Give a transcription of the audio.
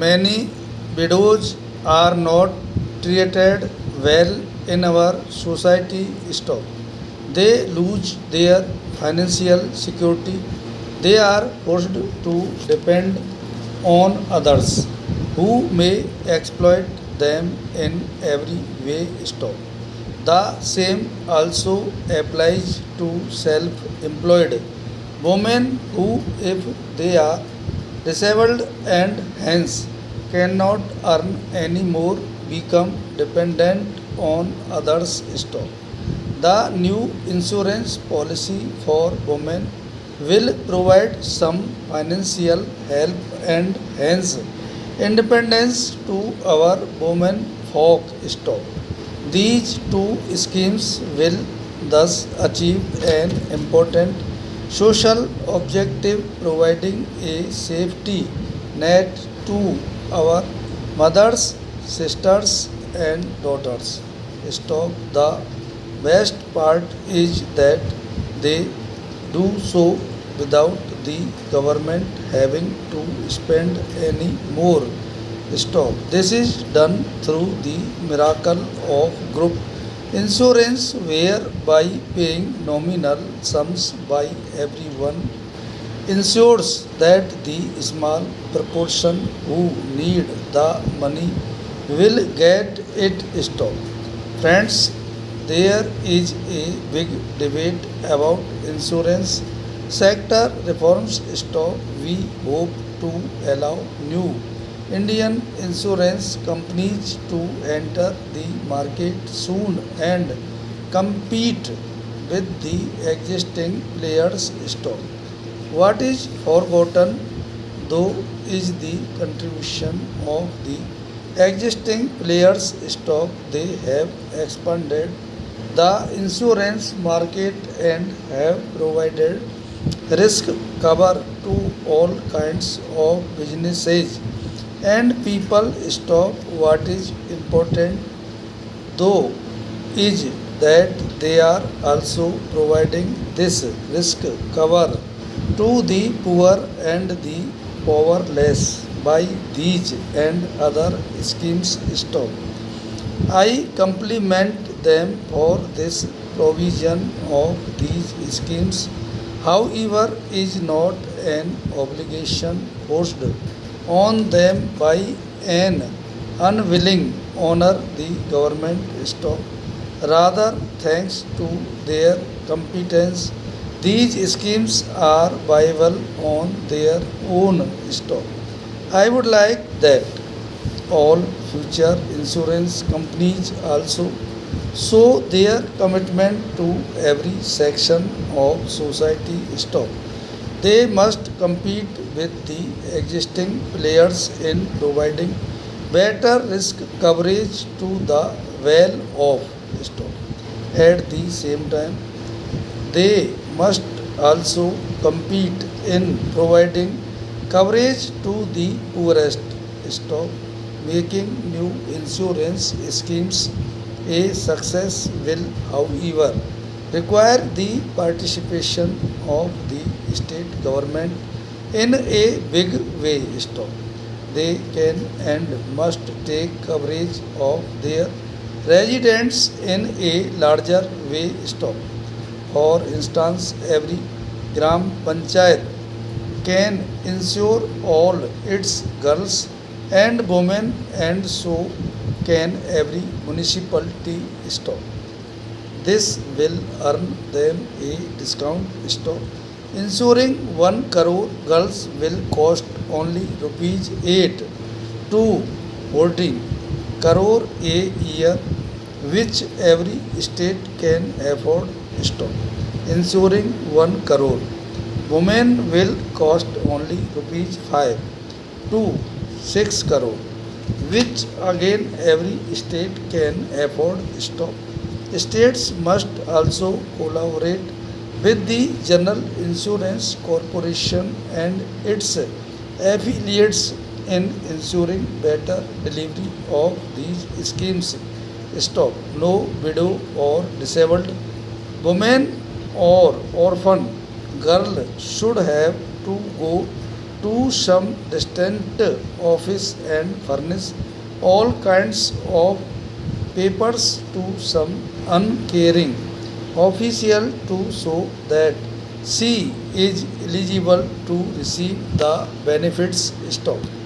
many widows are not treated well in our society. Stop. They lose their financial security. They are forced to depend on others who may exploit them in every way. Stop. The same also applies to self-employed women who, if they are disabled and hence cannot earn any more, become dependent on others. Stop. The new insurance policy for women will provide some financial help and hence independence to our women folk. Stop. These two schemes will thus achieve an important social objective, providing a safety net to our mothers, sisters, and daughters. Stop. The best part is that they do so without the government having to spend any more. Stop. This is done through the miracle of group insurance, whereby paying nominal sums by everyone ensures that the small proportion who need the money will get it. Stop. Friends, there is a big debate about insurance sector reforms. Stop. We hope to allow new Indian insurance companies to enter the market soon and compete with the existing players. Stop. What is forgotten, though, is the contribution of the existing players. Stop. They have expanded the insurance market and have provided risk cover to all kinds of businesses and people. Stop. What is important, though, is that they are also providing this risk cover to the poor and the powerless by these and other schemes. Stop. I compliment them for this provision of these schemes. However, is not an obligation forced on them by an unwilling owner. The government. Stop. Rather, thanks to their competence, these schemes are viable on their own. Stop. I would like that all future insurance companies also show their commitment to every section of society. Stop. They must compete with the existing players in providing better risk coverage to the well-off. Stop. At the same time, they must also compete in providing coverage to the poorest. Stop. Making new insurance schemes a success will, however, require the participation of the state government in a big way. Stop. They can and must take coverage of their residents in a larger way. Stop. For instance, every Gram Panchayat can insure all its girls and women, and so can every municipality. Stop. This will earn them a discount. Stop. Insuring 1 crore girls will cost only rupees 8 to 14 crore a year, which every state can afford. Stop. Insuring 1 crore women will cost only rupees 5 to 6 crore, which again every state can afford. Stop. States must also collaborate with the General Insurance Corporation and its affiliates in ensuring better delivery of these schemes. Stop. No widow or disabled woman or orphan girl should have to go to some distant office and furnish all kinds of papers to some uncaring official to show that she is eligible to receive the benefits stock.